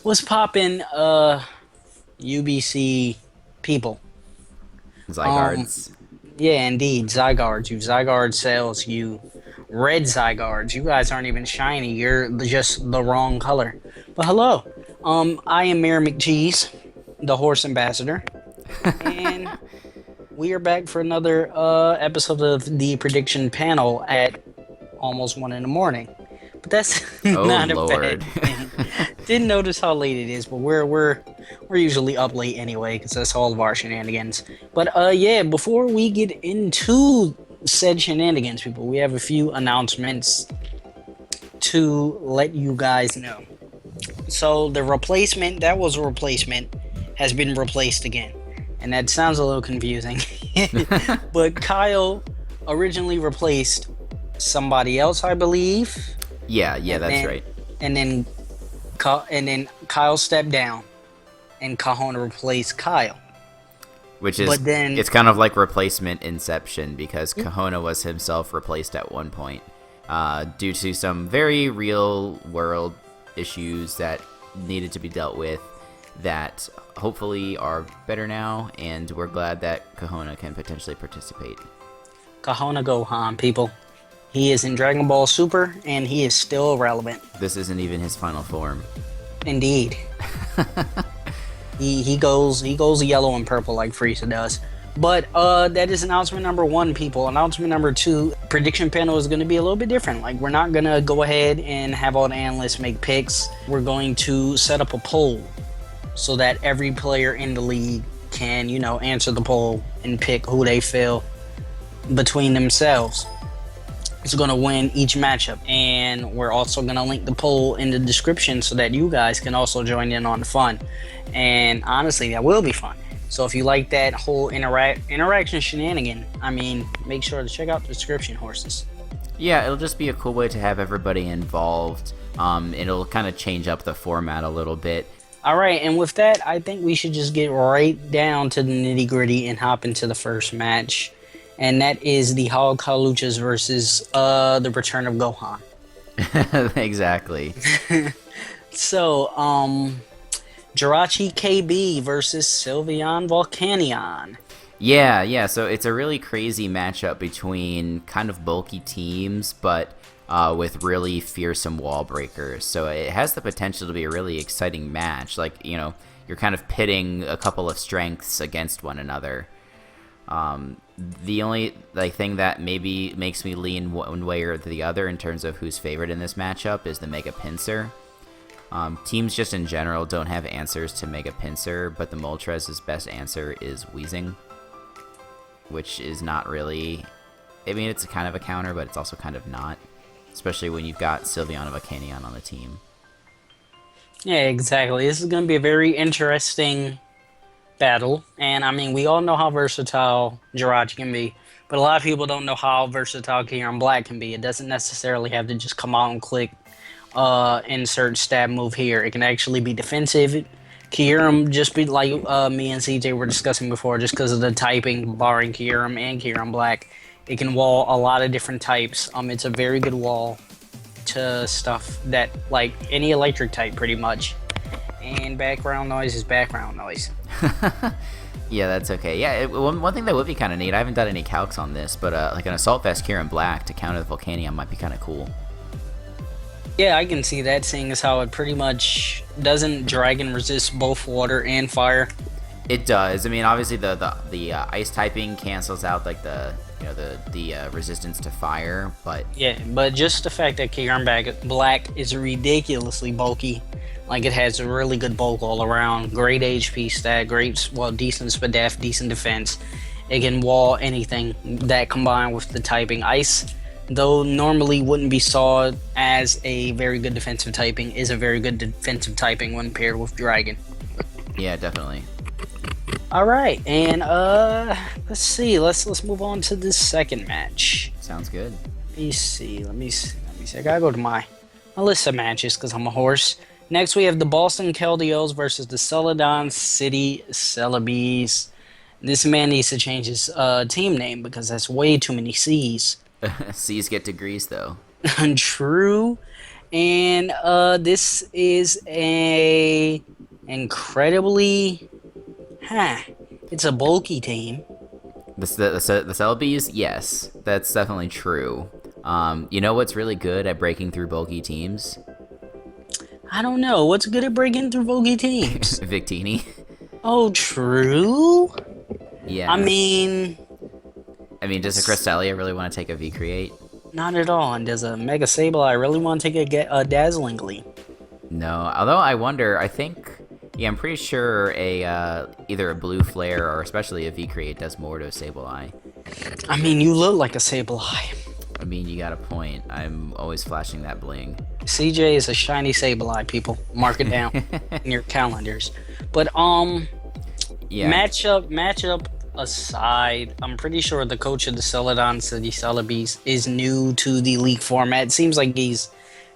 What's poppin', UBC people? Um, Zygards. yeah, indeed, Zygards. You Zygarde sales, you red Zygards. You guys aren't even shiny. You're just the wrong color. But hello, I am Mayor McCheese, the horse ambassador, and we are back for another episode of the prediction panel at almost 1 in the morning. But that's Oh not a bad lord. thing. Didn't notice how late it is, but we're usually up late anyway, because that's all of our shenanigans. But yeah, before we get into said shenanigans, people, we have a few announcements to let you guys know. So the replacement that was a replacement has been replaced again, and that sounds a little confusing. But Kyle originally replaced somebody else, I believe, Yeah, and that's then right. and then Kyle stepped down, and Kohona replaced Kyle. Which is But then, it's kind of like replacement Inception because Kohona was himself replaced at one point due to some very real world issues that needed to be dealt with that hopefully are better now, and we're glad that Kohona can potentially participate. Kohona Gohan, people. He is in Dragon Ball Super, and he is still relevant. This isn't even his final form. Indeed, he goes yellow and purple like Frieza does. But that is announcement number one, people. Announcement number two, prediction panel is going to be a little bit different. Like, we're not going to go ahead and have all the analysts make picks. We're going to set up a poll so that every player in the league can, answer the poll and pick who they feel between themselves is going to win each matchup. And we're also going to link the poll in the description so that you guys can also join in on the fun. And honestly, that will be fun. So if you like that whole interaction shenanigan, make sure to check out the description, horses. Yeah, it'll just be a cool way to have everybody involved. It'll kind of change up the format a little bit. All right, and with that, I think we should just get right down to the nitty gritty and hop into the first match. And that is the Hog Kaluchas versus the Return of Gohan. Exactly. So, Jirachi KB versus Sylveon Volcanion. Yeah. So it's a really crazy matchup between kind of bulky teams, but with really fearsome wall breakers. So it has the potential to be a really exciting match. Like, you're kind of pitting a couple of strengths against one another. The only thing that maybe makes me lean one way or the other in terms of who's favored in this matchup is the Mega Pinsir. Teams just in general don't have answers to Mega Pinsir, but the Moltres' best answer is Weezing, which is not really... it's kind of a counter, but it's also kind of not, especially when you've got Sylveon and Volcanion on the team. Yeah, exactly. This is going to be a very interesting battle. And we all know how versatile Jirachi can be, but a lot of people don't know how versatile Kyurem Black can be. It doesn't necessarily have to just come out and click insert stab move here. It can actually be defensive. Kyurem just be like me and CJ were discussing before, just because of the typing, barring Kyurem and Kyurem Black. It can wall a lot of different types. It's a very good wall to stuff that, like, any electric type pretty much. And background noise is background noise. Yeah, that's okay. Yeah, one thing that would be kind of neat, I haven't done any calcs on this, but like an Assault Vest Kyurem Black to counter the Volcanion might be kind of cool. Yeah, I can see that, seeing as how it pretty much doesn't dragon resist both water and fire. It does. Obviously the ice typing cancels out like the resistance to fire, but Yeah, but just the fact that Kyurem Black is ridiculously bulky, like, it has a really good bulk all around, great HP stat, decent SPDF, decent defense. It can wall anything that combined with the typing. Ice, though normally wouldn't be saw as a very good defensive typing, is a very good defensive typing when paired with Dragon. yeah, definitely. All right, and let's see. Let's move on to this second match. Sounds good. Let me see. I gotta go to my list of matches because I'm a horse. Next, we have the Boston Keldios versus the Celadon City Celebes. This man needs to change his team name because that's way too many C's. C's get degrees though. True. And this is a incredibly, huh? It's a bulky team. The Celebies, yes, that's definitely true. You know what's really good at breaking through bulky teams? I don't know. What's good at breaking through bulky teams? Victini. Oh, true. Yeah. I mean, does a Cresselia really want to take a V create? not at all. And does a Mega Sableye really want to take a Dazzlingly? No. Although I wonder, I think, yeah, I'm pretty sure either a Blue Flare or especially a V create does more to a Sableye. I mean, you look like a Sableye. I mean, you got a point. I'm always flashing that bling. CJ is a shiny Sableye, people. Mark it down in your calendars. But Yeah. matchup aside, I'm pretty sure the coach of the Celadon City Celebies is new to the league format. It seems like he's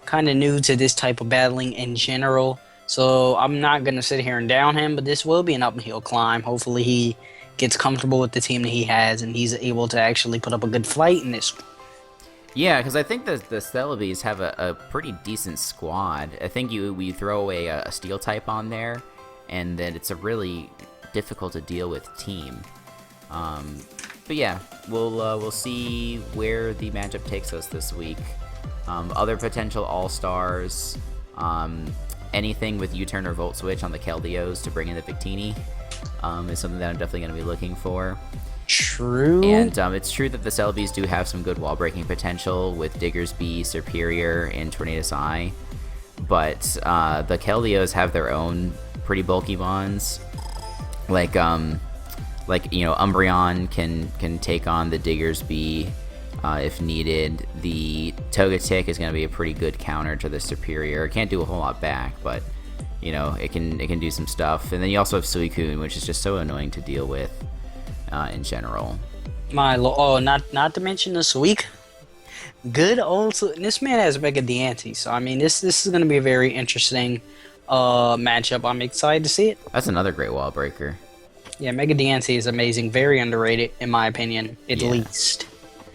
kind of new to this type of battling in general. So I'm not gonna sit here and down him, but this will be an uphill climb. Hopefully he gets comfortable with the team that he has and he's able to actually put up a good fight in this. Yeah, because I think the Celebies have a pretty decent squad. I think we throw a Steel type on there, and then it's a really difficult to deal with team. But yeah, we'll see where the matchup takes us this week. Other potential all-stars, anything with U-turn or Volt Switch on the Keldeos to bring in the Victini is something that I'm definitely going to be looking for. True. And it's true that the Celebies do have some good wall-breaking potential with Diggersby, Superior, and Tornadus Eye. But the Keldeos have their own pretty bulky bonds. Like Umbreon can take on the Diggersby if needed. The Togetic is going to be a pretty good counter to the Superior. It can't do a whole lot back, but it can do some stuff. And then you also have Suicune, which is just so annoying to deal with in general. Not to mention this week. Good old. This man has Mega Diancie, so I mean this is going to be a very interesting matchup. I'm excited to see it. That's another great wall breaker. Yeah, Mega Diancie is amazing. Very underrated, in my opinion, at least.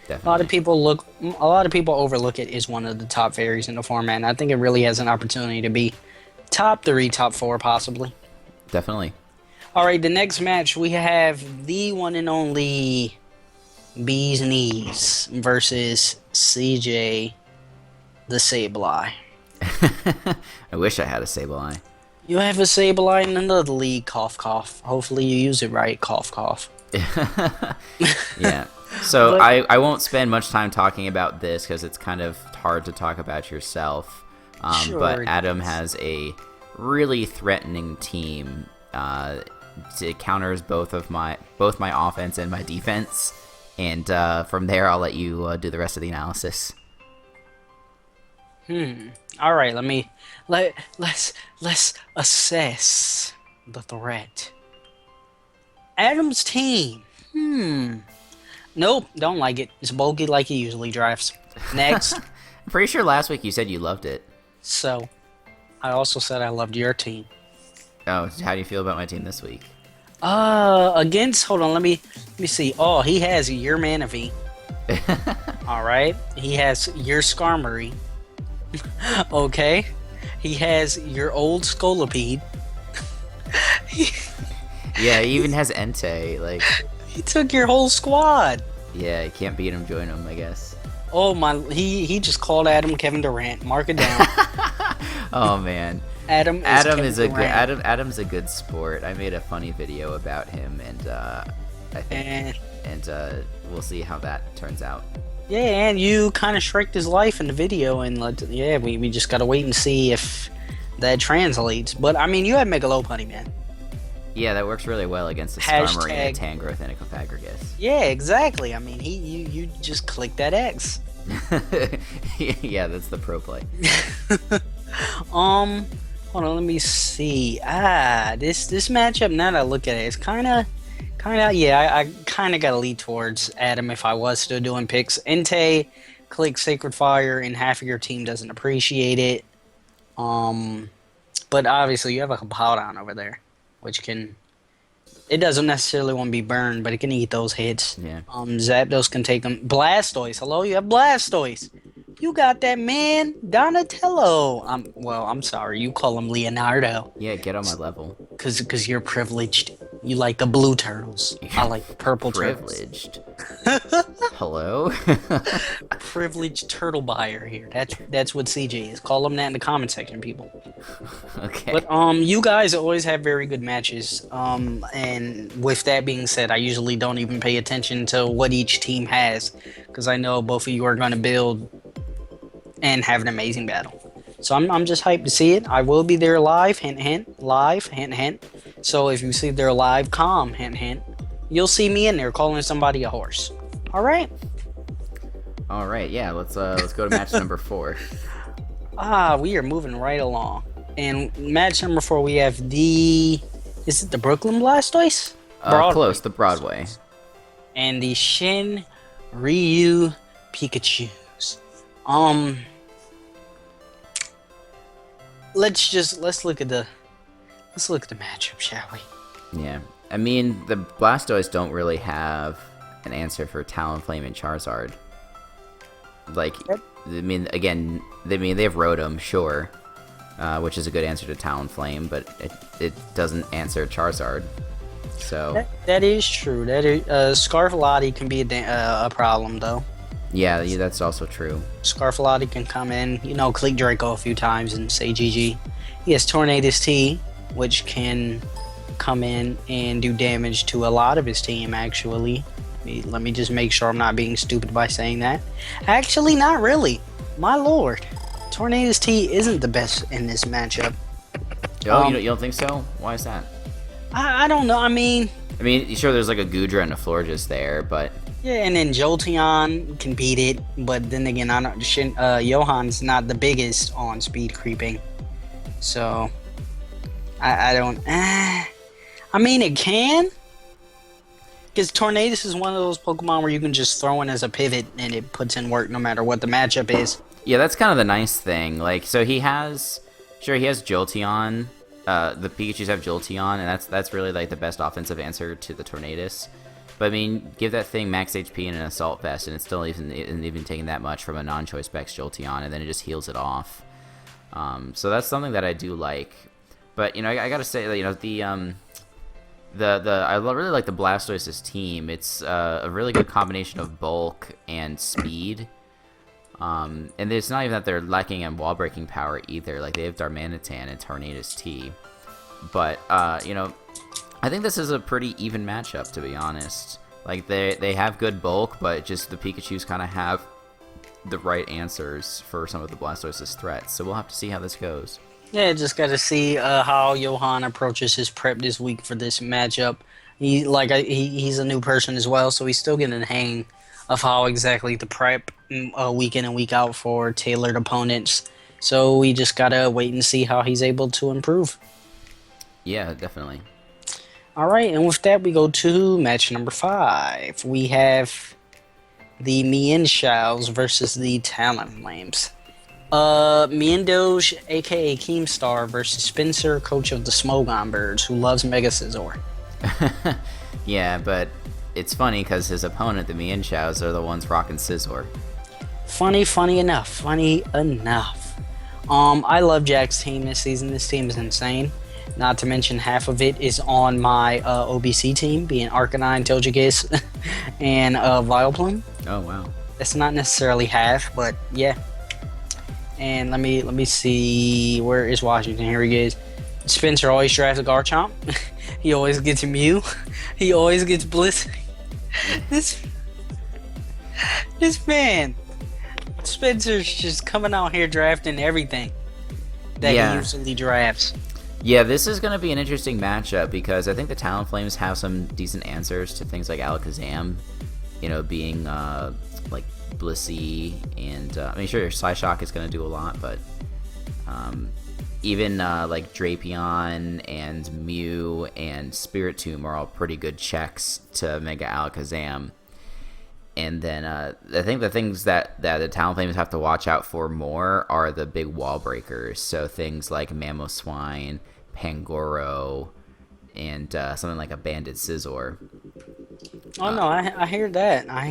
Definitely. A lot of people overlook it as one of the top fairies in the format, and I think it really has an opportunity to be top 3, top 4, possibly. Definitely. All right, the next match we have the one and only Bees Knees versus CJ the Sableye. I wish I had a Sableye. You have a Sableye in another league, cough cough. Hopefully you use it right, cough cough. Yeah. So I won't spend much time talking about this because it's kind of hard to talk about yourself. Sure. But Adam has a really threatening team. It counters both my offense and my defense, and from there I'll let you do the rest of the analysis. All right, let's assess the threat. Adam's team. Nope, don't like it. It's bulky like he usually drives. Next. I'm pretty sure last week you said you loved it. So, I also said I loved your team. Oh, how do you feel about my team this week? Hold on, let me see. Oh, he has your Manaphy. Alright. He has your Skarmory. Okay. He has your old Scolipede. Yeah, he even has Entei, like... He took your whole squad. Yeah, you can't beat him, join him, I guess. Oh my, he just called Adam Kevin Durant. Mark it down. Oh man. Adam's a good sport. I made a funny video about him, and we'll see how that turns out. Yeah, and you kind of shreked his life in the video, and we just gotta wait and see if that translates. But I mean, you had Megalopunny, man. Yeah, that works really well against a Skarmory and a Tangrowth and a Cofagrigus. Yeah, exactly. I mean, you just click that X. Yeah, that's the pro play. Hold on, let me see. This matchup, now that I look at it, it's kind of, I kind of got to lead towards Adam if I was still doing picks. Entei, click Sacred Fire, and half of your team doesn't appreciate it. But obviously you have a Hippowdon over there, which it doesn't necessarily want to be burned, but it can eat those hits. Yeah. Zapdos can take them. Blastoise, hello, you have Blastoise. You got that man, Donatello. I'm sorry, you call him Leonardo, Yeah, get on my level. cause you're privileged. You like the blue turtles. I like the purple turtles. Privileged. Hello? Privileged turtle buyer here. That's what CJ is. Call him that in the comment section, people. Okay. But you guys always have very good matches. And with that being said, I usually don't even pay attention to what each team has, because I know both of you are going to build and have an amazing battle. So I'm just hyped to see it. I will be there live, hint hint, live, hint hint. So if you see there live, hint hint, you'll see me in there calling somebody a horse. All right. All right. Yeah. Let's go to match number 4. We are moving right along. And match number 4, we have is it the Brooklyn Blastoise? Close. The Broadway. And the Shin Ryu Pikachus. Let's look at the matchup, shall we? Yeah. I mean, the Blastoise don't really have an answer for Talonflame and Charizard. Like, I mean, again, they have Rotom, sure, which is a good answer to Talonflame, but it doesn't answer Charizard. So that is true. That is, Scarfallotti can be a problem though. Yeah, that's also true. Scarfallotti can come in, click Draco a few times and say GG. He has Tornadus T, which can come in and do damage to a lot of his team, actually. Let me just make sure I'm not being stupid by saying that. Actually, not really. My lord. Tornadus T isn't the best in this matchup. Oh, you don't think so? Why is that? I don't know. I mean, sure, there's like a Goodra and a Florges there, but... Yeah, and then Jolteon can beat it, but then again, Johan's not the biggest on speed creeping. So, I don't... I mean, it can. Because Tornadus is one of those Pokemon where you can just throw in as a pivot and it puts in work no matter what the matchup is. Yeah, that's kind of the nice thing. Like, so he has Jolteon. The Pikachus have Jolteon, and that's really like the best offensive answer to the Tornadus. But I mean, give that thing max HP and an Assault Vest, and it still isn't even taking that much from a non-choice specs Jolteon, and then it just heals it off. So that's something that I do like. But I gotta say, I really like the Blastoise's team. It's a really good combination of bulk and speed. And it's not even that they're lacking in wall breaking power either. Like, they have Darmanitan and Tornadus T. But I think this is a pretty even matchup, to be honest. Like, they have good bulk, but just the Pikachus kind of have the right answers for some of the Blastoise's threats. So we'll have to see how this goes. Yeah, just got to see how Johan approaches his prep this week for this matchup. He's a new person as well, so he's still getting the hang of how exactly to prep week in and week out for tailored opponents. So we just got to wait and see how he's able to improve. Yeah, definitely. All right, and with that, we go to match number 5. We have the Mienshous versus the Talonflames. Miendoge, aka Keemstar, versus Spencer, coach of the Smogon Birds, who loves Mega Scizor. Yeah, but it's funny because his opponent, the Mienshous, are the ones rocking Scizor. Funny enough. I love Jack's team this season. This team is insane. Not to mention half of it is on my OBC team, being Arcanine, Togekiss, and Vileplume. Oh, wow. That's not necessarily half, but yeah. And let me see, where is Washington? Here he is. Spencer always drafts a Garchomp. He always gets a Mew. He always gets Bliss. This man, Spencer's just coming out here drafting everything that he usually drafts. Yeah, this is going to be an interesting matchup because I think the Talonflames have some decent answers to things like Alakazam, being like Blissey, and sure, Psyshock is going to do a lot, but even like Drapion and Mew and Spiritomb are all pretty good checks to Mega Alakazam. And then I think the things that the Talonflames have to watch out for more are the big wall breakers. So things like Mamoswine, Pangoro, and something like a Banded Scizor. Oh no, I hear that. I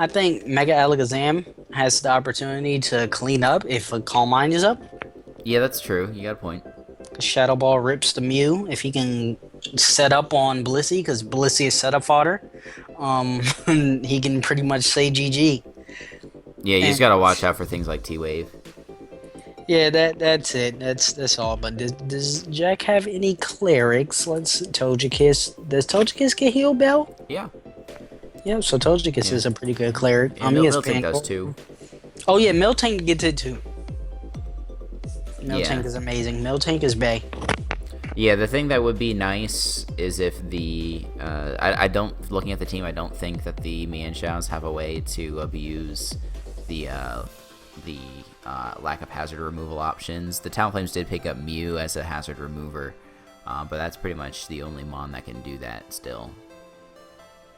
think Mega Alakazam has the opportunity to clean up if a Calm Mind is up. Yeah, that's true. You got a point. Shadow Ball rips the Mew if he can set up on Blissey, because Blissey is setup fodder. He can pretty much say GG. Yeah, you just gotta watch out for things like T-Wave. Yeah, that's it. That's all. But does Jack have any clerics? Togekiss. Does Togekiss get heal bell? Yeah. Yeah, so Togekiss is a pretty good cleric. And Miltank does too. Oh yeah, Miltank gets it too. Miltank Yeah. is amazing. Miltank is bae. Yeah, the thing that would be nice is if the I don't, looking at the team, I don't think that the Mienshaos have a way to abuse the lack of hazard removal options. The Talonflames did pick up Mew as a hazard remover, but that's pretty much the only mon that can do that still.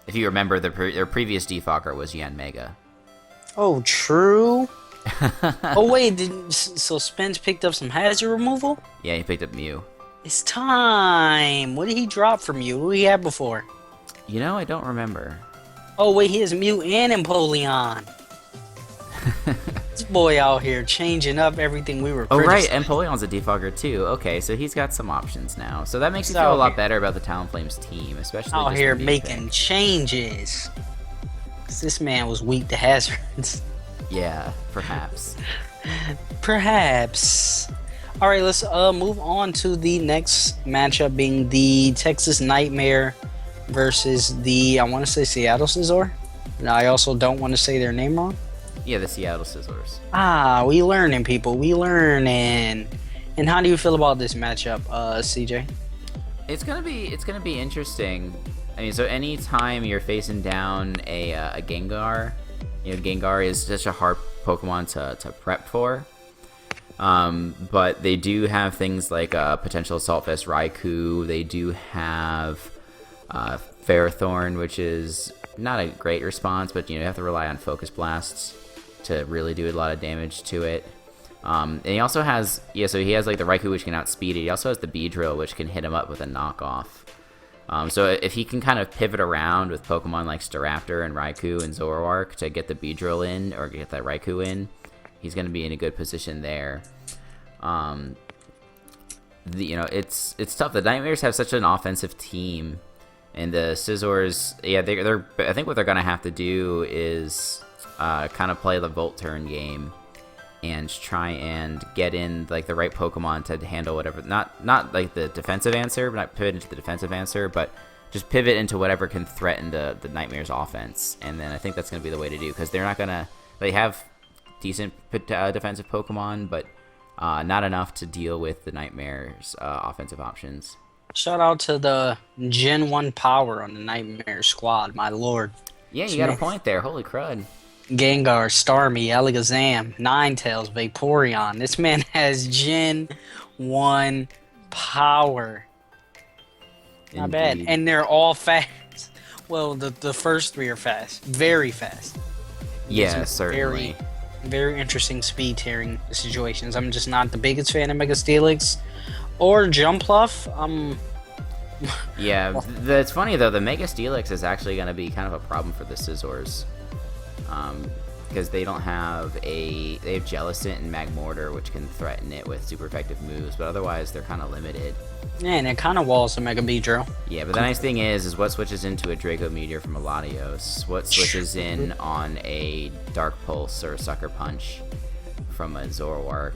If you remember, their previous defogger was Yanmega. Oh, true. Oh wait, so Spence picked up some hazard removal? Yeah, he picked up Mew. It's time. What did he drop from you? Who he had before? You know, I don't remember. Oh wait, he has Mew and Empoleon. This boy out here changing up everything we were. Oh right, Empoleon's a defogger too. Okay, so he's got some options now. So that makes me feel a lot better about the Talonflames team, especially out here making changes. 'Cause this man was weak to hazards. Yeah, perhaps. Perhaps. All right, let's move on to the next matchup, being the Texas Nightmare versus the, I want to say, Seattle Scizor. And I also don't want to say their name wrong. Yeah, the Seattle Scizors. Ah, we learning, people. We learning. And how do you feel about this matchup, CJ? It's gonna be interesting. I mean, so anytime you're facing down a Gengar, you know, Gengar is such a hard Pokemon to prep for. But they do have things like potential Assault Vest Raikou. They do have Ferrothorn, which is not a great response, but you have to rely on Focus Blasts to really do a lot of damage to it. And he also has, so he has like the Raikou, which can outspeed it. He also has the Beedrill, which can hit him up with a knockoff. So if he can kind of pivot around with Pokemon like Staraptor and Raikou and Zoroark to get the Beedrill in, or get that Raikou in, he's going to be in a good position there. It's tough. The Nightmares have such an offensive team, and the Scizors, they're I think what they're going to have to do is kind of play the Volt Turn game and try and get in like the right Pokemon to handle whatever, not like the defensive answer, but not pivot into the defensive answer, but just pivot into whatever can threaten the Nightmares offense. And then I think that's going to be the way to do, because they're not going to, they have decent defensive Pokemon, but not enough to deal with the Nightmares offensive options. Shout out to the Gen 1 power on the Nightmare squad, my lord. Yeah, you got a point there. Holy crud. Gengar, Starmie, Alakazam, Ninetales, Vaporeon. This man has Gen 1 power. Not Indeed. bad. And they're all fast. Well, the first three are fast. Very fast. Yeah, certainly. Very interesting speed tearing situations. I'm just not the biggest fan of Mega Steelix or Jumpluff. Yeah, it's funny though, the Mega Steelix is actually going to be kind of a problem for the Scizors. Because they don't have they have Jellicent and Magmortar, which can threaten it with super effective moves, but otherwise they're kind of limited. Yeah, and it kind of walls the Mega Beedrill. Yeah, but the nice thing is what switches into a Draco Meteor from a Latios? What switches in on a Dark Pulse or a Sucker Punch from a Zoroark?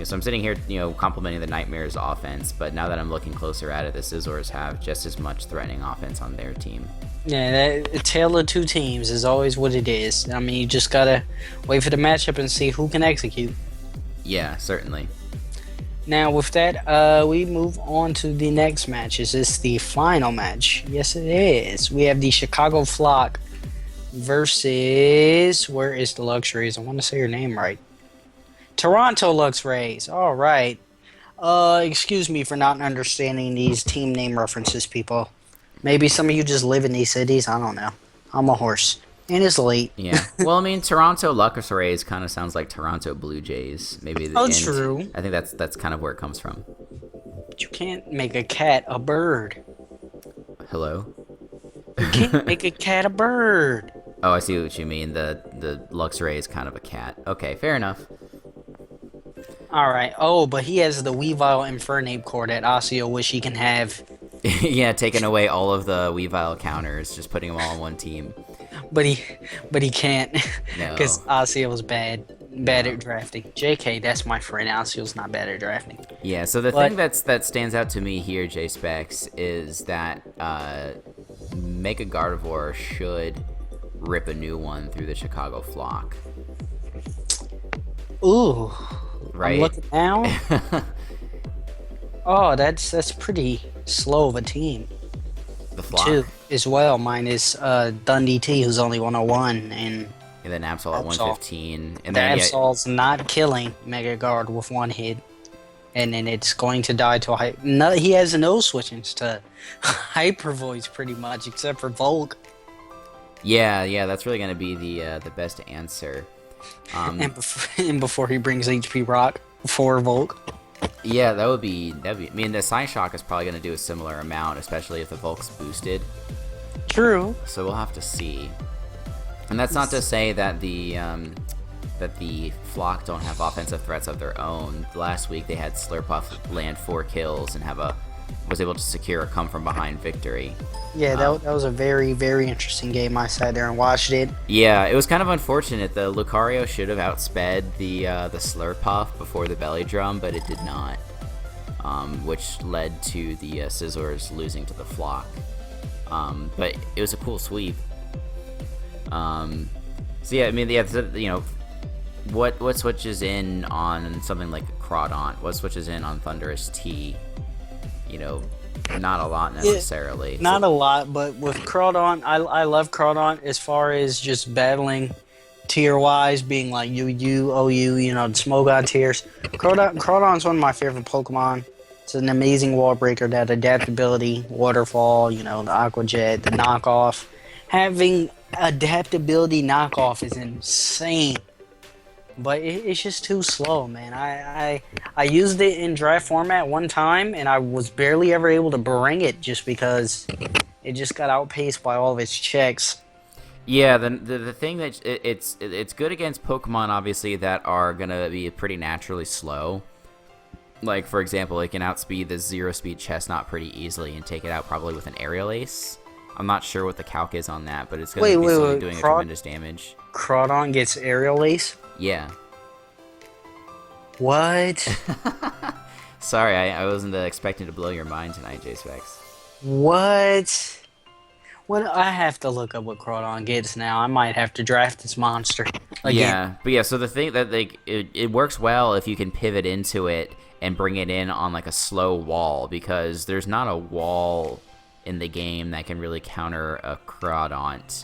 So I'm sitting here, complimenting the Nightmares offense, but now that I'm looking closer at it, the Scizors have just as much threatening offense on their team. Yeah, that tale of two teams is always what it is. I mean, you just gotta wait for the matchup and see who can execute. Yeah, certainly. Now, with that, we move on to the next match. Is this the final match? Yes, it is. We have the Chicago Flock versus... Where is the Luxrays? I want to say your name right. Toronto Luxrays. All right. Excuse me for not understanding these team name references, people. Maybe some of you just live in these cities. I don't know. I'm a horse. And it's late. Yeah. Well, I mean, Toronto Luxrays kind of sounds like Toronto Blue Jays. Maybe. True. I think that's kind of where it comes from. But you can't make a cat a bird. Hello? You can't make a cat a bird. Oh, I see what you mean. The the Luxray is kind of a cat. Okay, fair enough. All right. Oh, but he has the Weavile Infernape core that Osseo wish he can have. Yeah, taking away all of the Weavile counters, just putting them all on one team. But he can't because No. Osceo's bad at drafting. JK, that's my friend. Osceo's not bad at drafting. Yeah, so the thing that stands out to me here, J-Specs, is that Mega Gardevoir should rip a new one through the Chicago Flock. Ooh. Right? I'm looking now. Oh, that's pretty slow of a team. The Flock. Two as well. Mine is Dundee T, who's only 101, and then Absol at 115. And the then Absol's not killing Mega Guard with one hit. And then it's going to die to a no, he has no switchings to Hyper Voice pretty much, except for Volk. Yeah, that's really gonna be the best answer. And before he brings HP Rock for Volk. Yeah, that'd be. I mean, the Science Shock is probably gonna do a similar amount, especially if the Volk's boosted. True. So we'll have to see. And that's not to say that the Flock don't have offensive threats of their own. Last week they had Slurpuff land 4 kills and was able to secure a come from behind victory. Yeah, that was a very, very interesting game. I sat there and watched it. Yeah, it was kind of unfortunate. The Lucario should have outsped the Slurpuff before the belly drum, but it did not, which led to the Scizors losing to the Flock. But it was a cool sweep. So yeah, I mean, what switches in on something like Crawdaunt? What switches in on Thundurus T? Not a lot necessarily. Not a lot, but with Crawdaunt, I love Crawdaunt as far as just battling tier-wise, being like OU, the Smogon tiers. Crawdaunt's one of my favorite Pokemon. It's an amazing wall breaker, that adaptability, waterfall, the Aqua Jet, the knockoff. Having adaptability knockoff is insane. But it's just too slow, man. I used it in draft format one time, and I was barely ever able to bring it just because it just got outpaced by all of its checks. Yeah, the thing that it's good against Pokemon, obviously, that are gonna be pretty naturally slow. Like, for example, it can outspeed the 0-speed Chestnut pretty easily and take it out probably with an Aerial Ace. I'm not sure what the calc is on that, but it's gonna be doing a tremendous damage. Crawdaunt gets Aerial Ace? Yeah. What? Sorry, I wasn't expecting to blow your mind tonight, J-Specs. What? I have to look up what Crawdaunt gets now. I might have to draft this monster again. Yeah, but yeah, so the thing that it works well if you can pivot into it and bring it in on like a slow wall, because there's not a wall in the game that can really counter a Crawdaunt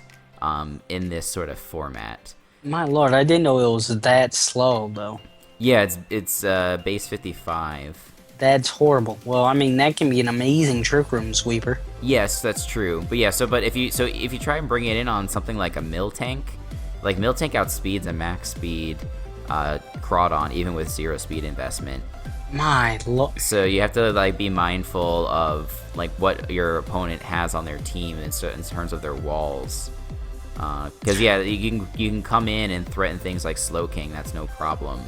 in this sort of format. My lord, I didn't know it was that slow, though. Yeah, it's base 55. That's horrible. Well, I mean, that can be an amazing Trick Room sweeper. Yes, that's true. But yeah, if you try and bring it in on something like a Miltank, like Miltank outspeeds a max speed Crawdaunt even with 0 speed investment. My lord. So you have to be mindful of what your opponent has on their team in terms of their walls. Because you can come in and threaten things like Slowking, that's no problem.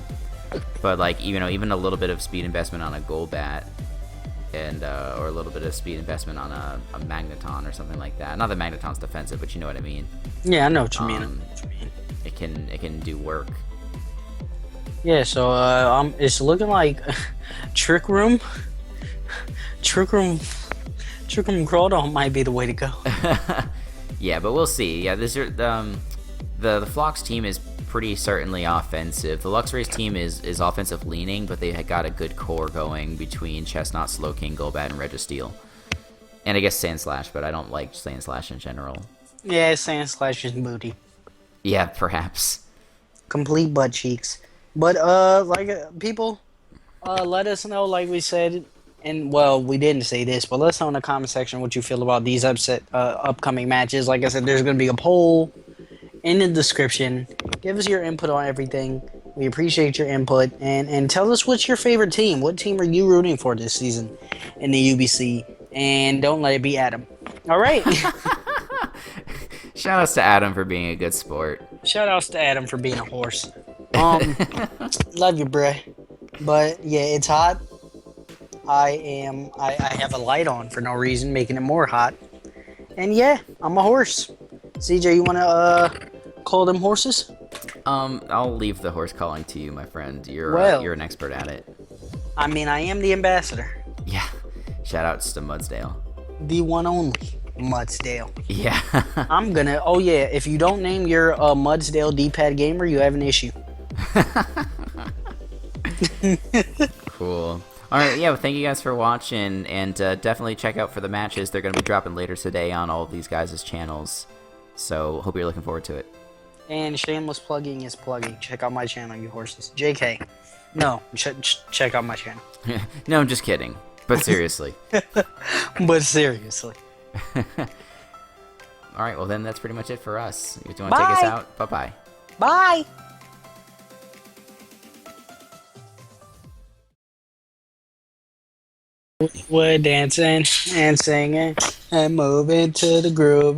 But even a little bit of speed investment on a Golbat, and or a little bit of speed investment on a Magneton or something like that. Not that Magneton's defensive, but you know what I mean. Yeah, I know what you mean. It can do work. Yeah, so it's looking like Trick Room Crawdaunt might be the way to go. Yeah, but we'll see. Yeah, the Flock's team is pretty certainly offensive. The Luxray's team is offensive leaning, but they had got a good core going between Chestnut, Slowking, Golbat, and Registeel. And I guess Sandslash, but I don't like Sandslash in general. Yeah, Sandslash is booty. Yeah, perhaps. Complete butt cheeks. But people, let us know, like we said, and well, we didn't say this, but let us know in the comment section what you feel about these upcoming matches. Like I said, there's going to be a poll in the description. Give us your input on everything. We appreciate your input, and tell us what's your favorite team. What team are you rooting for this season in the UBC? And don't let it be Adam. All right. Shout outs to Adam for being a good sport. Shout outs to Adam for being a horse. Love you, bruh. But yeah, it's hot. I have a light on for no reason, making it more hot. And yeah, I'm a horse. CJ, you wanna call them horses? I'll leave the horse calling to you, my friend. You're an expert at it. I mean, I am the ambassador. Yeah. Shout outs to Mudsdale. The one only Mudsdale. Yeah. I'm gonna. Oh yeah, if you don't name your Mudsdale D-pad gamer, you have an issue. Cool. All right, yeah, well, thank you guys for watching, and definitely check out for the matches. They're going to be dropping later today on all of these guys' channels, so hope you're looking forward to it. And shameless plugging is plugging. Check out my channel, you horses. JK. No, check out my channel. No, I'm just kidding, but seriously. But seriously. All right, well then that's pretty much it for us. If you want to take us out, bye-bye. Bye! We're dancing and singing and moving to the groove.